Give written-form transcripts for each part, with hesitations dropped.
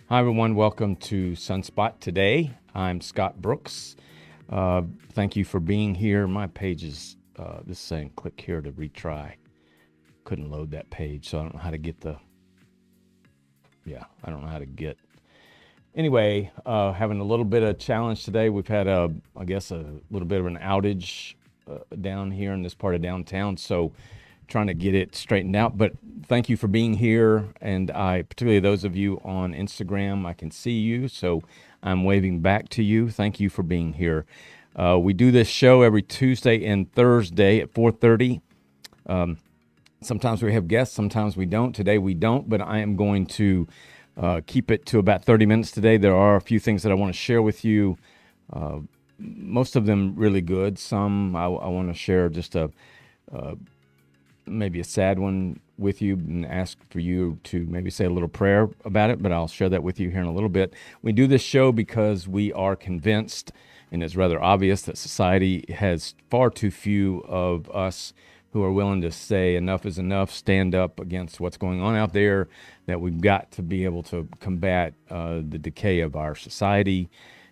Hi, everyone. Welcome to Sunspot today. I'm Scott Brooks. Thank you for being here. My page is this is saying click here to retry. Couldn't load that page, so I don't know how to get I don't know how to get. Anyway, having a little bit of challenge today. We've had a little bit of an outage down here in this part of downtown, so trying to get it straightened out. But thank you for being here, and particularly those of you on Instagram, I can see you, so I'm waving back to you. Thank you for being here. We do this show every Tuesday and Thursday at 4:30. Sometimes we have guests, sometimes we don't. Today we don't, but I am going to keep it to about 30 minutes today. There are a few things that I want to share with you, most of them really good. Some I want to share just maybe a sad one with you and ask for you to maybe say a little prayer about it, but I'll share that with you here in a little bit. We do this show because we are convinced, and it's rather obvious, that society has far too few of us who are willing to say enough is enough, stand up against what's going on out there, that we've got to be able to combat the decay of our society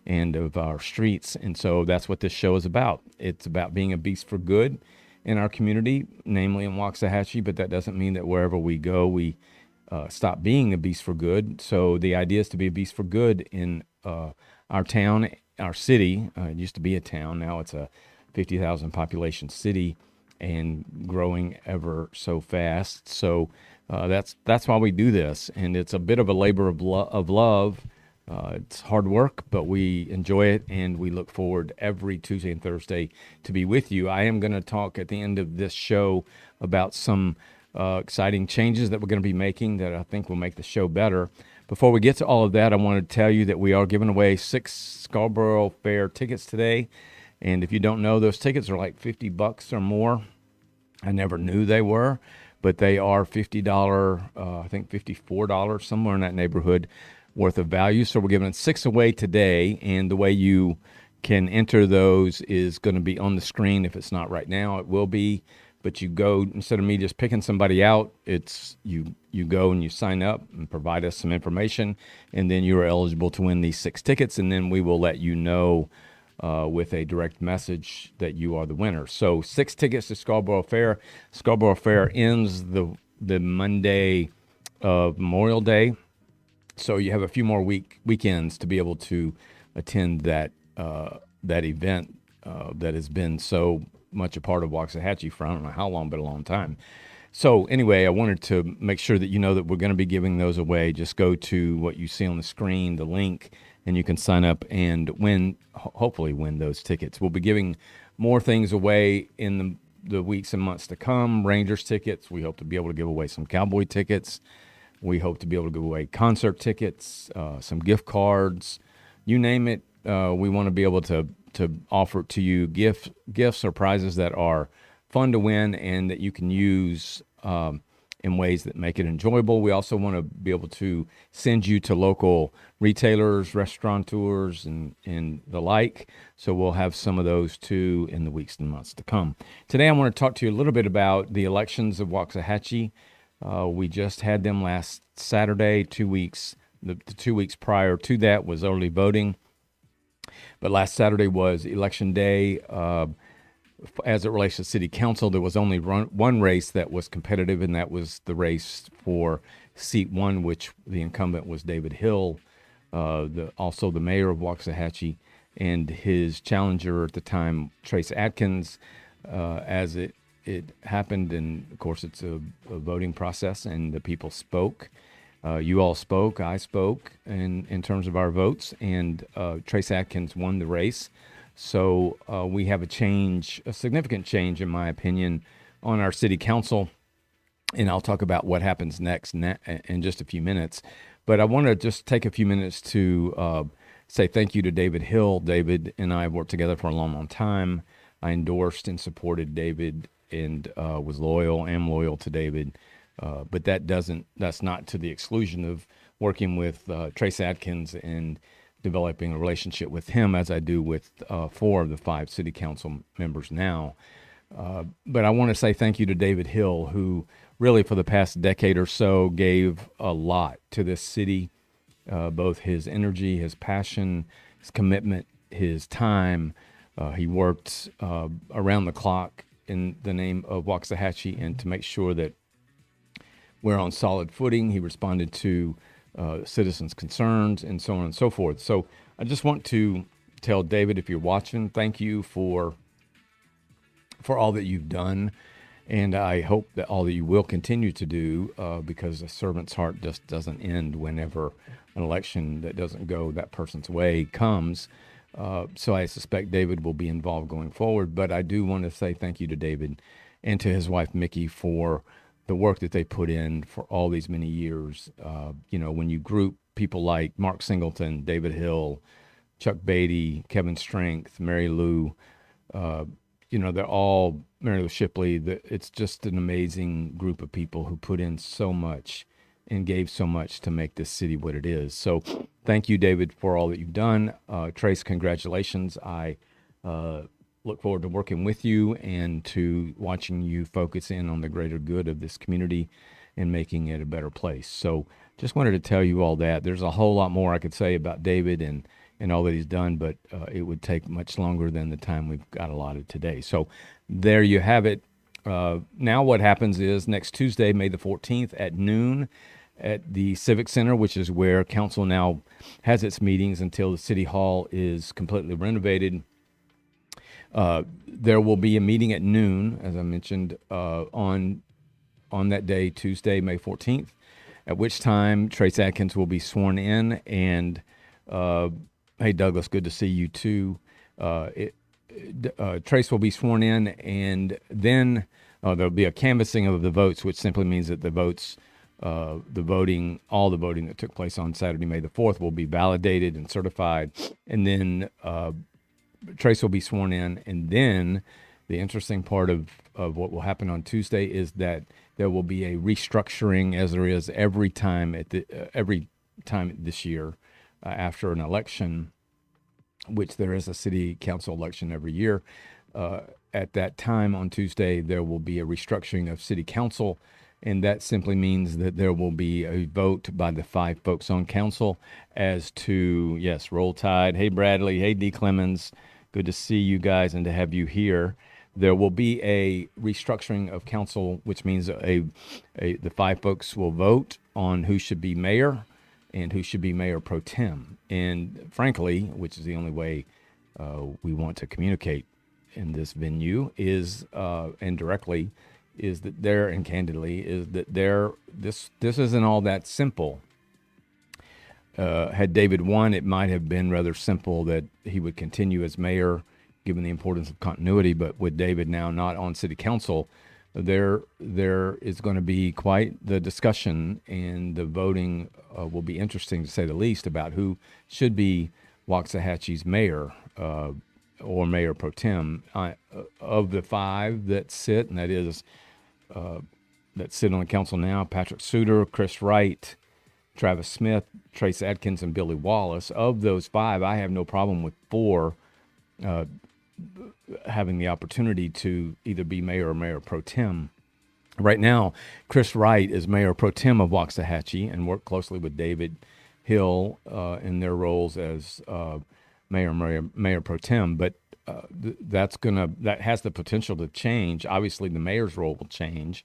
and of our streets. And so that's what this show is about. It's about being a beast for good in our community, namely in Waxahachie, but that doesn't mean that wherever we go, we stop being a beast for good. So the idea is to be a beast for good in our town, our city. It used to be a town. Now it's a 50,000 population city and growing ever so fast. So that's why we do this. And it's a bit of a labor of love. It's hard work, but we enjoy it, and we look forward every Tuesday and Thursday to be with you. I am going to talk at the end of this show about some exciting changes that we're going to be making that I think will make the show better. Before we get to all of that, I want to tell you that we are giving away 6 Scarborough Fair tickets today. And if you don't know, those tickets are like $50 or more. I never knew they were, but they are $50, I think $54, somewhere in that neighborhood, worth of value. So we're giving 6 away today, and the way you can enter those is going to be on the screen. If it's not right now, it will be. But you go, instead of me just picking somebody out, it's you go and you sign up and provide us some information, and then you are eligible to win these 6 tickets, and then we will let you know with a direct message that you are the winner. So 6 tickets to Scarborough Fair. Scarborough Fair ends the Monday of Memorial Day. So you have a few more weekends to be able to attend that event that has been so much a part of Waxahachie for I don't know how long, but a long time. So anyway, I wanted to make sure that you know that we're going to be giving those away. Just go to what you see on the screen, the link, and you can sign up and hopefully win those tickets. We'll be giving more things away in the weeks and months to come. Rangers tickets. We hope to be able to give away some Cowboy tickets. We hope to be able to give away concert tickets, some gift cards, you name it. We want to be able to offer to you gifts or prizes that are fun to win and that you can use in ways that make it enjoyable. We also want to be able to send you to local retailers, restaurateurs, and the like. So we'll have some of those too in the weeks and months to come. Today I want to talk to you a little bit about the elections of Waxahachie. We just had them last Saturday, 2 weeks. The 2 weeks prior to that was early voting. But last Saturday was election day. As it relates to city council, there was only one race that was competitive, and that was the race for seat 1, which the incumbent was David Hill, also the mayor of Waxahachie, and his challenger at the time, Trace Adkins, as it happened, and of course it's a voting process, and the people spoke. You all spoke, I spoke in terms of our votes, and Trace Adkins won the race. So we have a significant change, in my opinion, on our city council, and I'll talk about what happens next in just a few minutes. But I want to just take a few minutes to say thank you to David Hill. David and I have worked together for a long, long time. I endorsed and supported David and am loyal to David. But that's not to the exclusion of working with Trace Adkins and developing a relationship with him as I do with 4 of the 5 city council members now. But I want to say thank you to David Hill, who really for the past decade or so gave a lot to this city, both his energy, his passion, his commitment, his time. He worked around the clock in the name of Waxahachie and to make sure that we're on solid footing. He responded to citizens' concerns and so on and so forth. So I just want to tell David, if you're watching, thank you for all that you've done. And I hope that all that you will continue to do, because a servant's heart just doesn't end whenever an election that doesn't go that person's way comes. So I suspect David will be involved going forward. But I do want to say thank you to David and to his wife, Mickey, for the work that they put in for all these many years. When you group people like Mark Singleton, David Hill, Chuck Beatty, Kevin Strength, Mary Lou, they're all Mary Lou Shipley. It's just an amazing group of people who put in so much and gave so much to make this city what it is. So thank you, David, for all that you've done. Trace, congratulations. I look forward to working with you and to watching you focus in on the greater good of this community and making it a better place. So just wanted to tell you all that. There's a whole lot more I could say about David and all that he's done, but it would take much longer than the time we've got allotted today. So there you have it. Now what happens is next Tuesday, May the 14th at noon at the Civic Center, which is where council now has its meetings until the City Hall is completely renovated. There will be a meeting at noon, as I mentioned, on that day, Tuesday, May 14th, at which time Trace Adkins will be sworn in. And hey, Douglas, good to see you too. Trace will be sworn in, and then there'll be a canvassing of the votes, which simply means that all the voting that took place on Saturday, May the 4th, will be validated and certified. And then Trace will be sworn in, and then the interesting part of what will happen on Tuesday is that there will be a restructuring, as there is every time this year after an election, which there is a city council election every year. At that time on Tuesday, there will be a restructuring of city council, and that simply means that there will be a vote by the 5 folks on council as to, yes, roll tide. Hey, Bradley. Hey, D. Clemens. Good to see you guys and to have you here. There will be a restructuring of council, which means the 5 folks will vote on who should be mayor and who should be mayor pro tem. And frankly, which is the only way we want to communicate in this venue, is and directly, is that this isn't all that simple. Had David won, it might have been rather simple that he would continue as mayor, given the importance of continuity. But with David now not on city council, there is going to be quite the discussion, and the voting will be interesting, to say the least, about who should be Waxahachie's mayor or mayor pro tem. Of the 5 that sit, and that is that sit on the council now: Patrick Suter, Chris Wright, Travis Smith, Trace Adkins, and Billy Wallace. Of those 5, I have no problem with 4 having the opportunity to either be mayor or mayor pro tem. Right now, Chris Wright is mayor pro tem of Waxahachie and worked closely with David Hill in their roles as mayor pro tem. But that has the potential to change. Obviously, the mayor's role will change,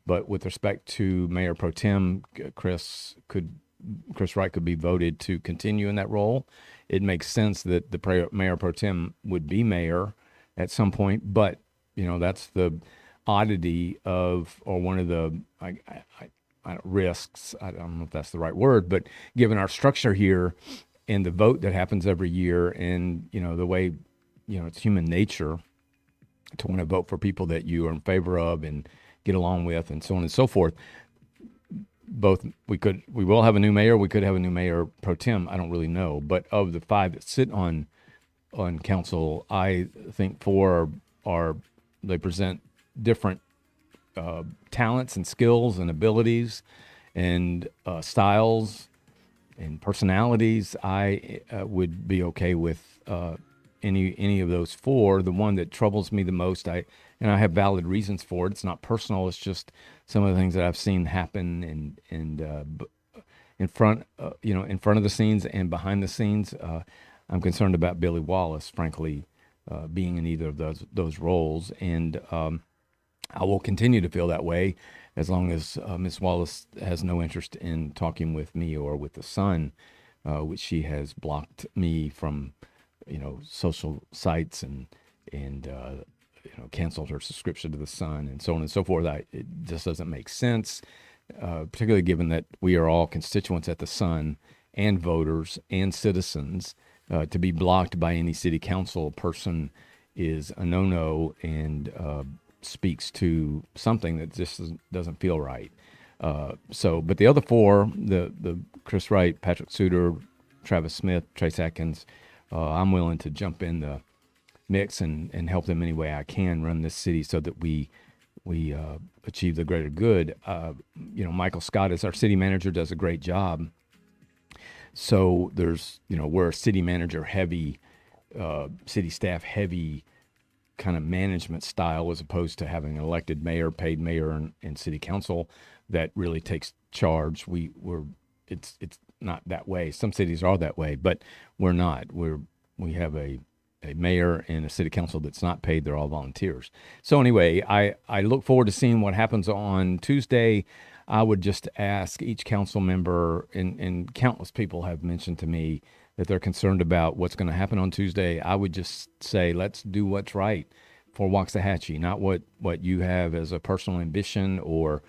but with respect to mayor pro tem, Chris Wright could be voted to continue in that role. It makes sense that the mayor pro tem would be mayor at some point, but that's the oddity of, or one of the risks. I don't know if that's the right word, but given our structure here and the vote that happens every year, and the way it's human nature to want to vote for people that you are in favor of and get along with, and so on and so forth. We will have a new mayor. We could have a new mayor pro tem. I don't really know. But of the 5 that sit on council, I think 4 they present different talents and skills and abilities and styles and personalities. I would be okay with any of those 4. The one that troubles me the most, and I have valid reasons for it. It's not personal. It's just some of the things that I've seen happen in front of the scenes and behind the scenes. I'm concerned about Billy Wallace, frankly, being in either of those roles, and I will continue to feel that way as long as Miss Wallace has no interest in talking with me or with the Sun, which she has blocked me from, social sites and canceled her subscription to the Sun and so on and so forth. It just doesn't make sense, particularly given that we are all constituents at the Sun and voters and citizens. To be blocked by any city council person is a no-no and speaks to something that just doesn't feel right. But the other four, the Chris Wright, Patrick Suter, Travis Smith, Trace Atkins, I'm willing to jump in the mix and help them any way I can run this city so that we achieve the greater good. Michael Scott, as our city manager, does a great job. So we're a city manager heavy, city staff heavy kind of management style, as opposed to having an elected mayor, paid mayor, and city council that really takes charge. It's not that way. Some cities are that way, but we're not. We have a mayor and a city council that's not paid. They're all volunteers. So anyway, I look forward to seeing what happens on Tuesday. I would just ask each council member, and countless people have mentioned to me that they're concerned about what's going to happen on Tuesday. I would just say, let's do what's right for Waxahachie, not what you have as a personal ambition or,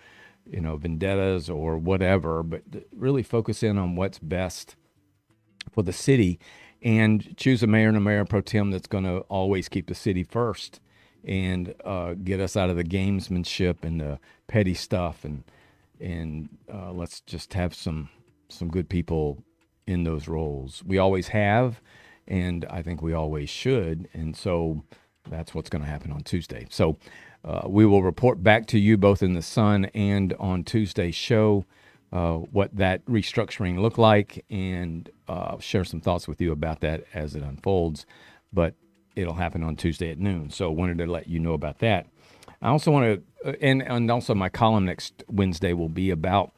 vendettas or whatever, but really focus in on what's best for the city and choose a mayor and a mayor pro tem that's going to always keep the city first and get us out of the gamesmanship and the petty stuff and let's just have some good people in those roles. We always have, and I think we always should, and so that's what's going to happen on Tuesday. So we will report back to you both in the Sun and on Tuesday's show what that restructuring looked like, and share some thoughts with you about that as it unfolds. But it'll happen on Tuesday at noon, so wanted to let you know about that. I also want to, and also my column next Wednesday will be about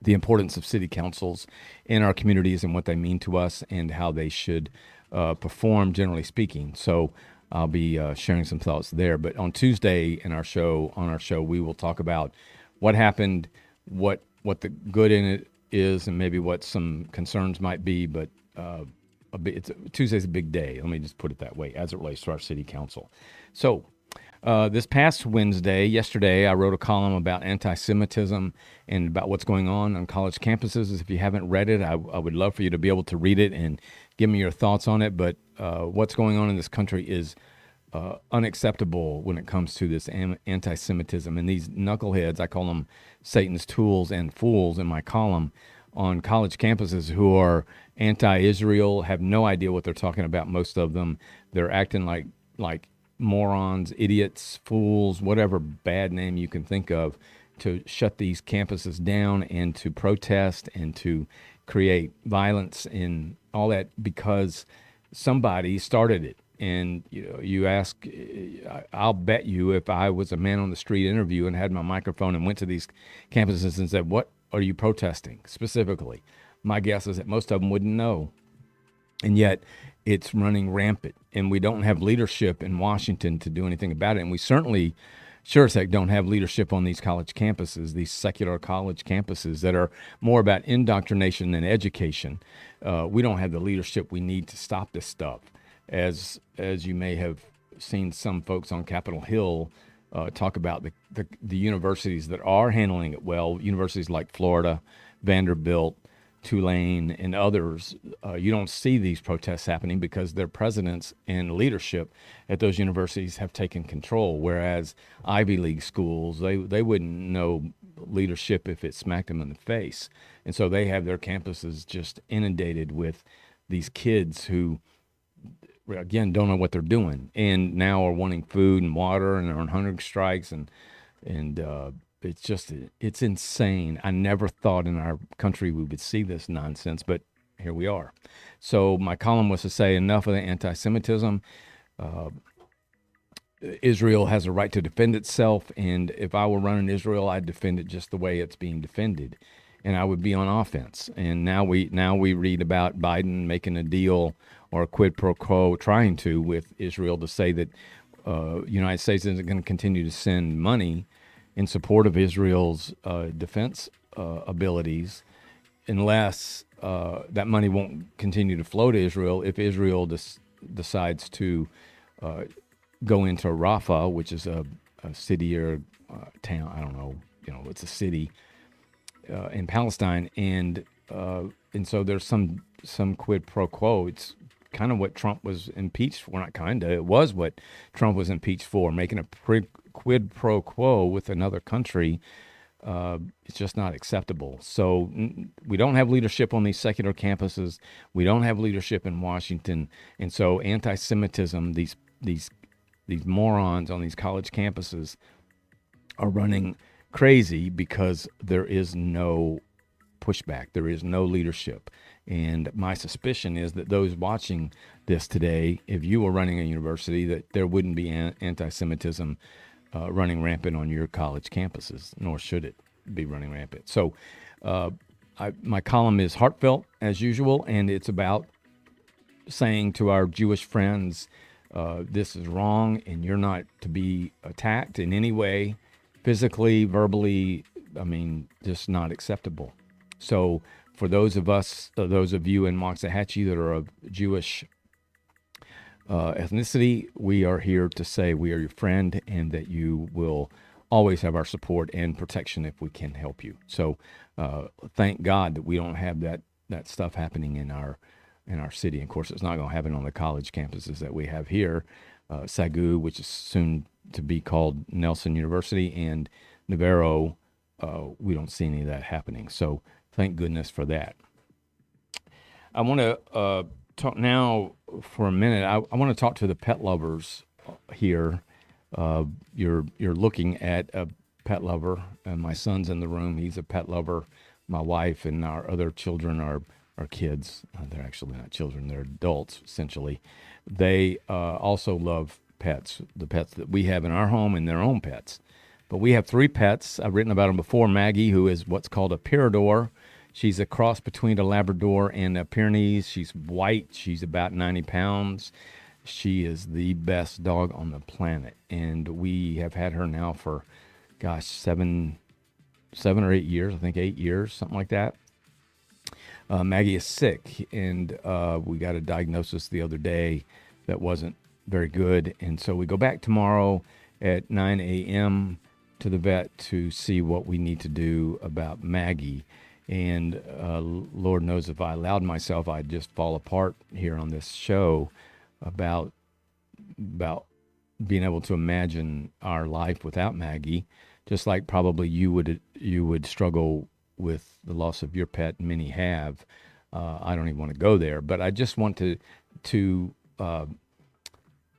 the importance of city councils in our communities and what they mean to us and how they should perform, generally speaking. So I'll be sharing some thoughts there. But on Tuesday on our show, we will talk about what happened, what the good in it is, and maybe what some concerns might be. But Tuesday's a big day. Let me just put it that way as it relates to our city council. So. This past yesterday, I wrote a column about anti-Semitism and about what's going on college campuses. If you haven't read it, I would love for you to be able to read it and give me your thoughts on it. But what's going on in this country is unacceptable when it comes to this anti-Semitism. And these knuckleheads, I call them Satan's tools and fools in my column, on college campuses who are anti-Israel, have no idea what they're talking about, most of them. They're acting like morons, idiots, fools, whatever bad name you can think of, to shut these campuses down and to protest and to create violence and all that because somebody started it. And you ask, I'll bet you if I was a man on the street interview and had my microphone and went to these campuses and said, what are you protesting specifically? My guess is that most of them wouldn't know. And yet it's running rampant, and we don't have leadership in Washington to do anything about it. And we certainly, sure as heck, don't have leadership on these college campuses, these secular college campuses that are more about indoctrination than education. We don't have the leadership we need to stop this stuff. As you may have seen some folks on Capitol Hill talk about the universities that are handling it well, universities like Florida, Vanderbilt, Tulane, and others. You don't see these protests happening because their presidents and leadership at those universities have taken control, whereas Ivy League schools, they wouldn't know leadership if it smacked them in the face. And so they have their campuses just inundated with these kids who, again, don't know what they're doing, and now are wanting food and water and are on hunger strikes, and it's insane. I never thought in our country we would see this nonsense, but here we are. So my column was to say enough of the anti-Semitism. Israel has a right to defend itself, and if I were running Israel, I'd defend it just the way it's being defended. and I would be on offense. And now we read about Biden making a deal or a quid pro quo, trying to, with Israel, to say that United States isn't going to continue to send money in support of Israel's defense abilities unless that money won't continue to flow to Israel if Israel decides to go into Rafah, which is a city or town. I don't know. It's a city in Palestine, and so there's some quid pro quo. It's kind of what Trump was impeached for. Not kind of. It was what Trump was impeached for, making a quid pro quo with another country. It's just not acceptable. So we don't have leadership on these secular campuses. We don't have leadership in Washington, and so anti-Semitism, these morons on these college campuses are running crazy because there is no pushback. There is no leadership. And my suspicion is that those watching this today, if you were running a university, that there wouldn't be anti-Semitism running rampant on your college campuses, nor should it be running rampant. So my column is heartfelt, as usual, and it's about saying to our Jewish friends, this is wrong, and you're not to be attacked in any way, physically, verbally. I mean, just not acceptable. So for those of you in Waxahachie that are of Jewish ethnicity, we are here to say we are your friend and that you will always have our support and protection if we can help you. So thank God that we don't have that stuff happening in our city. And of course, it's not going to happen on the college campuses that we have here. SAGU, which is soon to be called Nelson University, and Navarro, we don't see any of that happening. So thank goodness for that. I want to talk now for a minute. I want to talk to the pet lovers here. You're looking at a pet lover, and my son's in the room. He's a pet lover. My wife and our other children are kids. They're actually not children. They're adults, essentially. They also love pets, the pets that we have in our home and their own pets. But we have 3 pets. I've written about them before. Maggie, who is what's called a Pyrador. She's a cross between a Labrador and a Pyrenees. She's white. She's about 90 pounds. She is the best dog on the planet. And we have had her now for, 7 or 8 years. I think 8 years, something like that. Maggie is sick, and we got a diagnosis the other day that wasn't very good. And so we go back tomorrow at 9 a.m. to the vet to see what we need to do about Maggie. And Lord knows if I allowed myself, I'd just fall apart here on this show about being able to imagine our life without Maggie, just like probably you would struggle with the loss of your pet. Many have. I don't even want to go there, but I just want to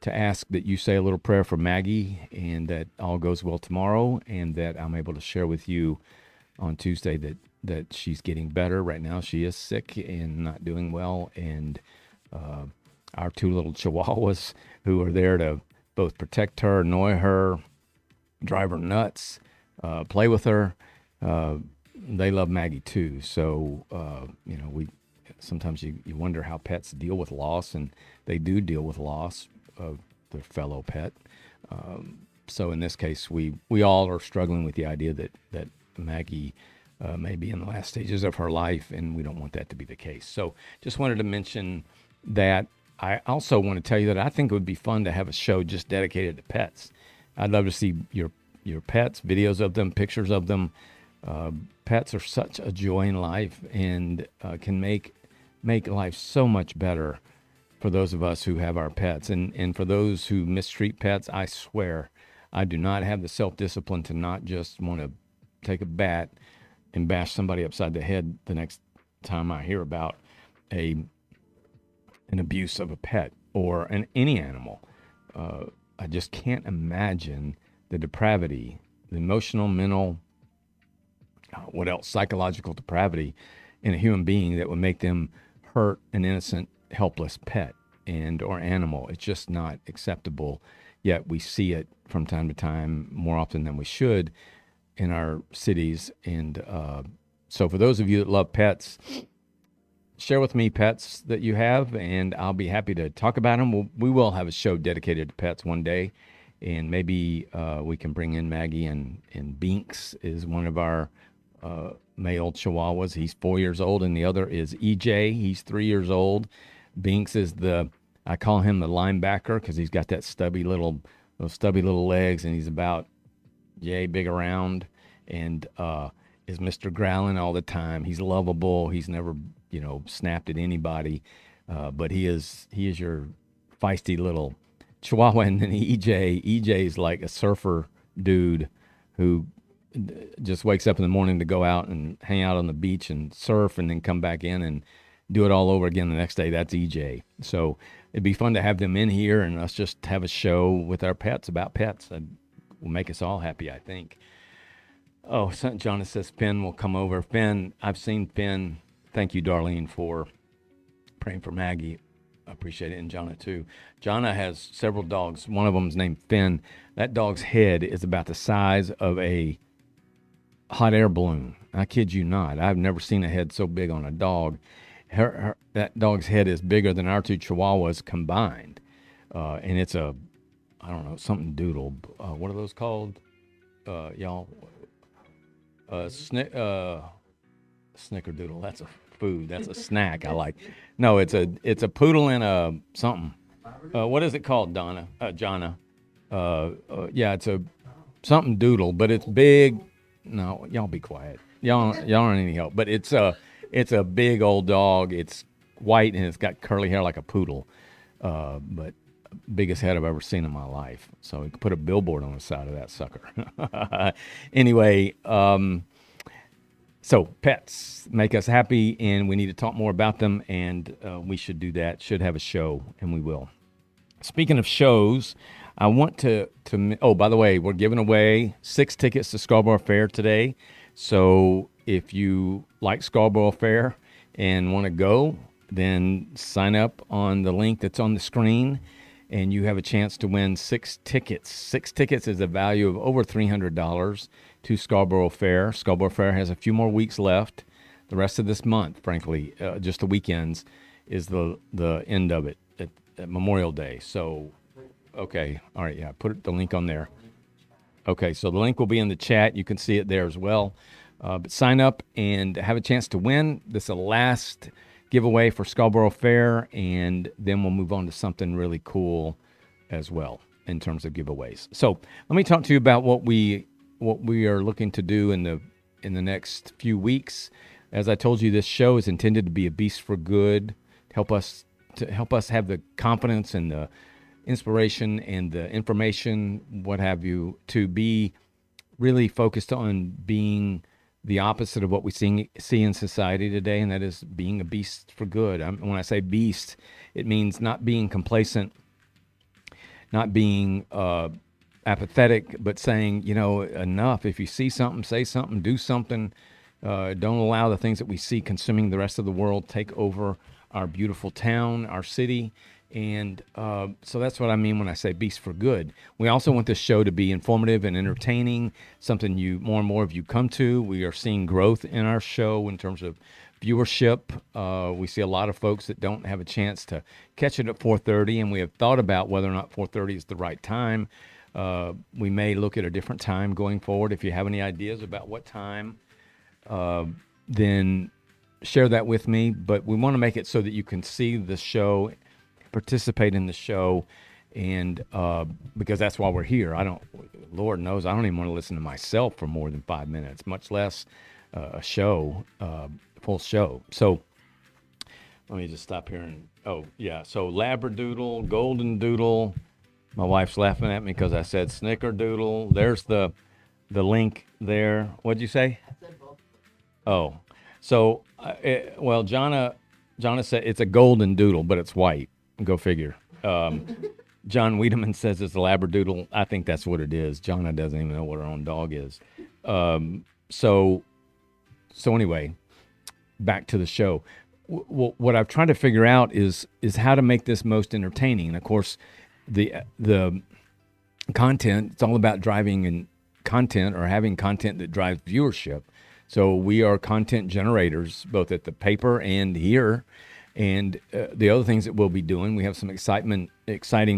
ask that you say a little prayer for Maggie, and that all goes well tomorrow, and that I'm able to share with you on Tuesday that she's getting better. Right now she is sick and not doing well, and our 2 little chihuahuas who are there to both protect her, annoy her, drive her nuts, play with her, they love Maggie too. So we sometimes you wonder how pets deal with loss, and they do deal with loss of their fellow pet. So in this case, we all are struggling with the idea that Maggie may be in the last stages of her life, and we don't want that to be the case. So just wanted to mention that. I also want to tell you that I think it would be fun to have a show just dedicated to pets. I'd love to see your pets, videos of them, pictures of them. Pets are such a joy in life, and can make life so much better for those of us who have our pets. And for those who mistreat pets, I swear I do not have the self-discipline to not just want to take a bat and bash somebody upside the head the next time I hear about an abuse of a pet or any animal. I just can't imagine the depravity, the emotional, mental, what else, psychological depravity in a human being that would make them hurt an innocent, helpless pet or animal. It's just not acceptable. Yet we see it from time to time, more often than we should, in our cities. And So for those of you that love pets, share with me pets that you have, and I'll be happy to talk about them. We will have a show dedicated to pets one day, and maybe we can bring in Maggie, and Binks is one of our male chihuahuas. He's 4 years old, and the other is EJ. He's 3 years old. Binks is I call him the linebacker because he's got that those stubby little legs, and he's about yay big around, and is Mr. Growling all the time. He's lovable. He's never snapped at anybody, but he is your feisty little chihuahua. And then EJ is like a surfer dude who just wakes up in the morning to go out and hang out on the beach and surf, and then come back in and do it all over again the next day. That's EJ. So it'd be fun to have them in here and us just have a show with our pets about pets. That will make us all happy, I think. Oh, Jonas says Finn will come over. Finn, I've seen Finn. Thank you, Darlene, for praying for Maggie. I appreciate it. And Jonna, too. Jonna has several dogs. One of them is named Finn. That dog's head is about the size of a hot air balloon. I kid you not. I've never seen a head so big on a dog. That dog's head is bigger than our two chihuahuas combined. And it's something doodle. What are those called? Y'all? Snickerdoodle. That's a food. That's a snack I like. No, it's a poodle and a something. What is it called, Jonna? Yeah, it's a something doodle, but it's big. No, y'all be quiet. Y'all aren't any help. But it's a big old dog. It's white and it's got curly hair like a poodle. But biggest head I've ever seen in my life. So you could put a billboard on the side of that sucker. Anyway, so pets make us happy, and we need to talk more about them, and we should do that. Should have a show, and we will. Speaking of shows, I want to oh, by the way, we're giving away 6 tickets to Scarborough Fair today. So if you like Scarborough Fair and want to go, then sign up on the link that's on the screen, and you have a chance to win 6 tickets. 6 tickets is a value of over $300 to Scarborough Fair. Scarborough Fair has a few more weeks left. The rest of this month, frankly, just the weekends, is the end of it at Memorial Day. So, okay, all right, yeah, put the link on there. Okay, so the link will be in the chat. You can see it there as well. But sign up and have a chance to win. This is the last giveaway for Scarborough Fair, and then we'll move on to something really cool as well in terms of giveaways. So let me talk to you about what we are looking to do in the next few weeks. As I told you, this show is intended to be a beast for good, to help us have the confidence and the inspiration and the information, what have you, to be really focused on being the opposite of what we see in society today, and that is being a beast for good. When I say beast, it means not being complacent, not being apathetic, but saying, enough. If you see something, say something, do something. Don't allow the things that we see consuming the rest of the world take over our beautiful town, our city. And so that's what I mean when I say beast for good. We also want this show to be informative and entertaining, something more and more of you come to. We are seeing growth in our show in terms of viewership. We see a lot of folks that don't have a chance to catch it at 4:30, and we have thought about whether or not 4:30 is the right time. We may look at a different time going forward. If you have any ideas about what time, then share that with me. But we want to make it so that you can see the show, participate in the show, and because that's why we're here. Lord knows, I don't even want to listen to myself for more than 5 minutes, much less a show, full show. So let me just stop here so Labradoodle, Golden Doodle. My wife's laughing at me because I said Snickerdoodle. There's the link there. What'd you say? I said both. Oh, so Jonna said it's a golden doodle, but it's white. Go figure. John Wiedemann says it's a Labradoodle. I think that's what it is. Jonna doesn't even know what her own dog is. So anyway, back to the show. What I've tried to figure out is how to make this most entertaining. And of course, the content, it's all about driving and content, or having content that drives viewership. So we are content generators, both at the paper and here. And the other things that we'll be doing, we have some exciting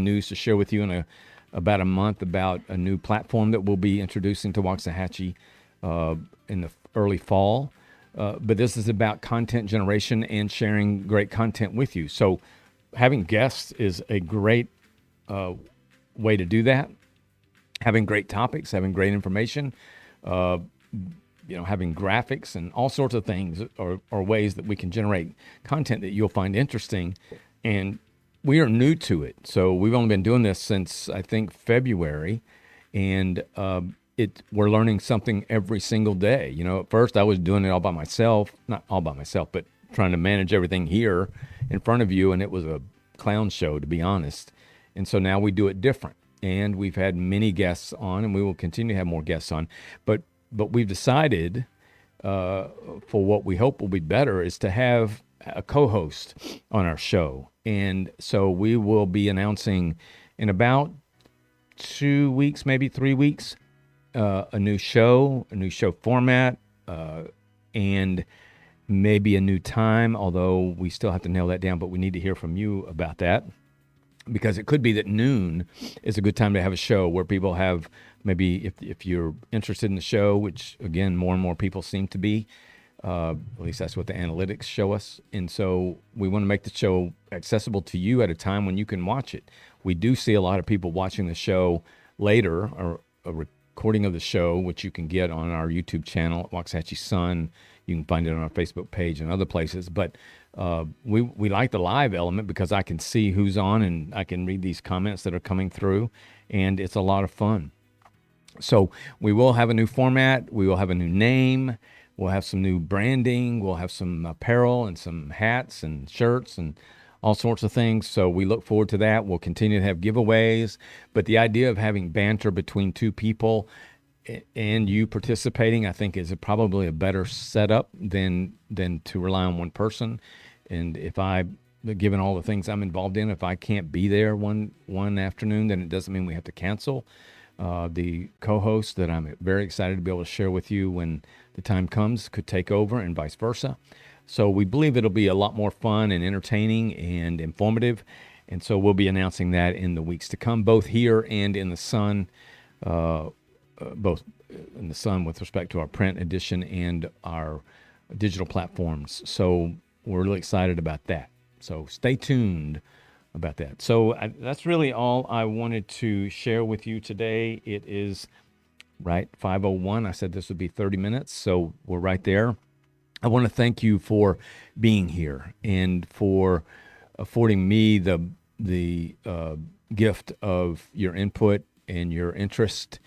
news to share with you in about a month about a new platform that we'll be introducing to Waxahachie in the early fall. But this is about content generation and sharing great content with you. So having guests is a great way to do that. Having great topics, having great information, having graphics and all sorts of things are ways that we can generate content that you'll find interesting. And we are new to it. So we've only been doing this since, I think, February. And we're learning something every single day. At first I was doing it all by myself, not all by myself, but trying to manage everything here in front of you. And it was a clown show, to be honest. And so now we do it different. And we've had many guests on, and we will continue to have more guests on. But we've decided for what we hope will be better is to have a co-host on our show. And so we will be announcing in about 2 weeks, maybe 3 weeks, a new show format, and maybe a new time, although we still have to nail that down, but we need to hear from you about that. Because it could be that noon is a good time to have a show where people have maybe, if you're interested in the show, which again, more and more people seem to be, at least that's what the analytics show us. And so we want to make the show accessible to you at a time when you can watch it. We do see a lot of people watching the show later, or a recording of the show, which you can get on our YouTube channel at Waxahachie Sun. You can find it on our Facebook page and other places. But we like the live element because I can see who's on and I can read these comments that are coming through, and it's a lot of fun. So we will have a new format. We will have a new name. We'll have some new branding. We'll have some apparel and some hats and shirts and all sorts of things. So we look forward to that. We'll continue to have giveaways. But the idea of having banter between two people and you participating, I think, is probably a better setup than to rely on one person. And given all the things I'm involved in, if I can't be there one afternoon, then it doesn't mean we have to cancel. The co-host that I'm very excited to be able to share with you when the time comes could take over, and vice versa. So we believe it'll be a lot more fun and entertaining and informative. And so we'll be announcing that in the weeks to come, both here and in the Sun, both in the Sun with respect to our print edition and our digital platforms. So we're really excited about that. So stay tuned about that. So that's really all I wanted to share with you today. It is right 5:01. I said this would be 30 minutes, so we're right there. I want to thank you for being here and for affording me the gift of your input and your interest.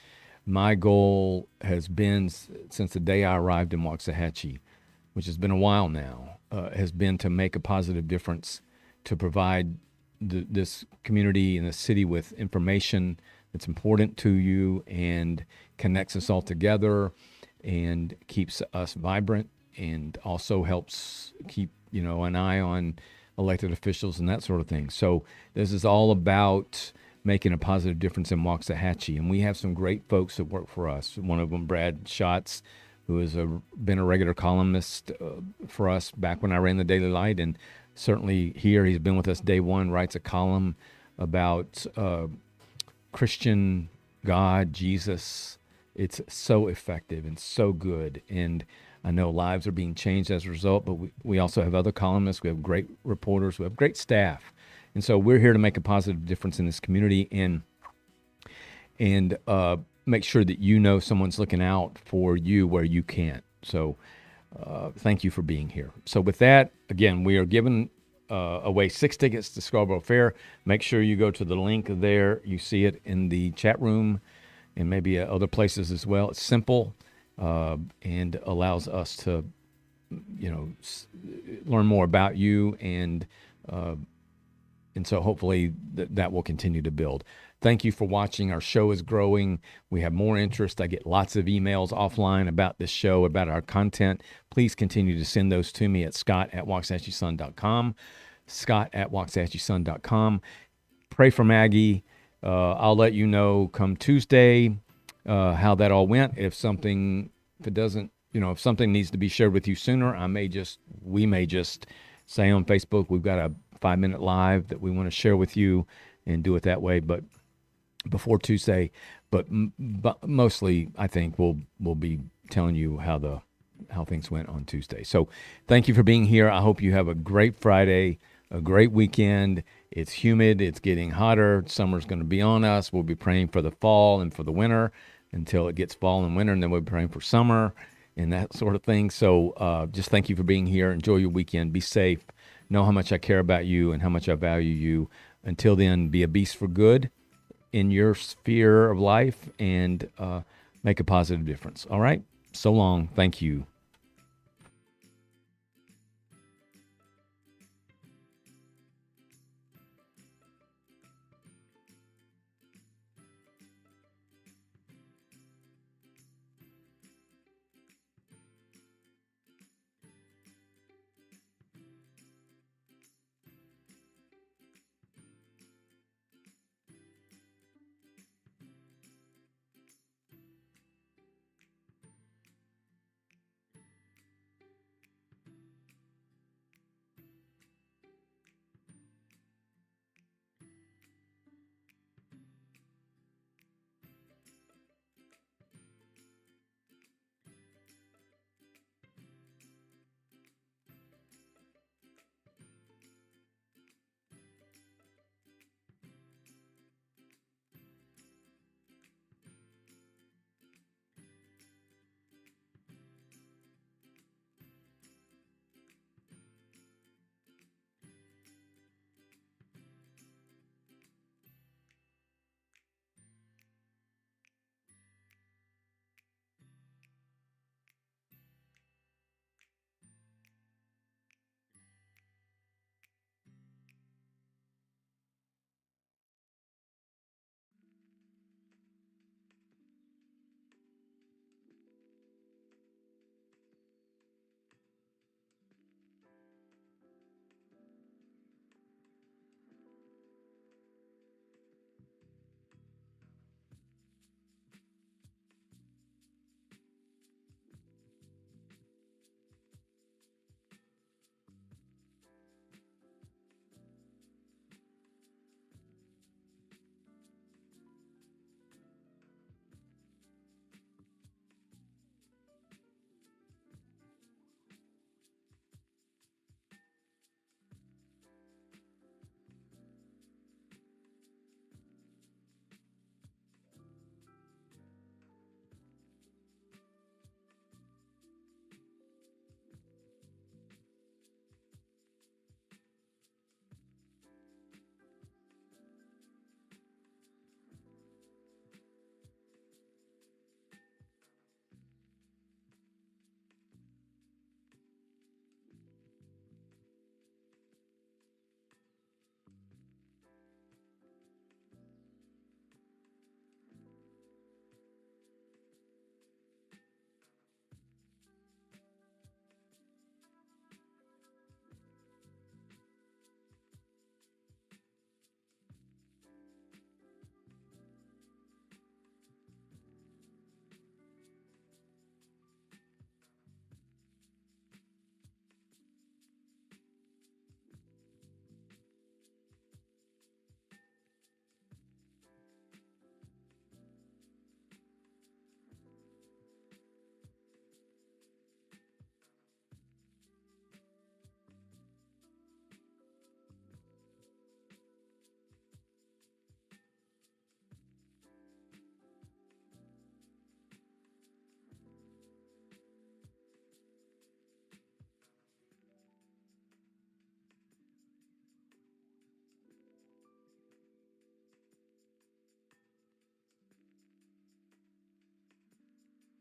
My goal has been, since the day I arrived in Waxahachie, which has been a while now, has been to make a positive difference, to provide this community and the city with information that's important to you and connects us all together and keeps us vibrant, and also helps keep an eye on elected officials and that sort of thing. So this is all about making a positive difference in Waxahachie, and we have some great folks that work for us. One of them, Brad Schatz, who has been a regular columnist for us back when I ran the Daily Light, and certainly here he's been with us day one, writes a column about Christian God, Jesus. It's so effective and so good, and I know lives are being changed as a result, but we also have other columnists. We have great reporters. We have great staff. And so we're here to make a positive difference in this community and make sure that someone's looking out for you where you can't. So thank you for being here. So with that, again, we are giving away 6 tickets to Scarborough Fair. Make sure you go to the link there. You see it in the chat room and maybe other places as well. It's simple and allows us to, learn more about you, and so hopefully that will continue to build. Thank you for watching. Our show is growing. We have more interest. I get lots of emails offline about this show, about our content. Please continue to send those to me at scott@waxahachiesun.com, scott@waxahachiesun.com. Pray for Maggie. I'll let you know come Tuesday how that all went. If it doesn't, if something needs to be shared with you sooner, we may just say on Facebook, we've got a 5-minute live that we want to share with you and do it that way. But before Tuesday, but mostly I think we'll be telling you how things went on Tuesday. So thank you for being here. I hope you have a great Friday, a great weekend. It's humid. It's getting hotter. Summer's going to be on us. We'll be praying for the fall and for the winter until it gets fall and winter, and then we'll be praying for summer and that sort of thing. So just thank you for being here. Enjoy your weekend. Be safe. Know how much I care about you and how much I value you. Until then, be a beast for good in your sphere of life and make a positive difference. All right? So long. Thank you.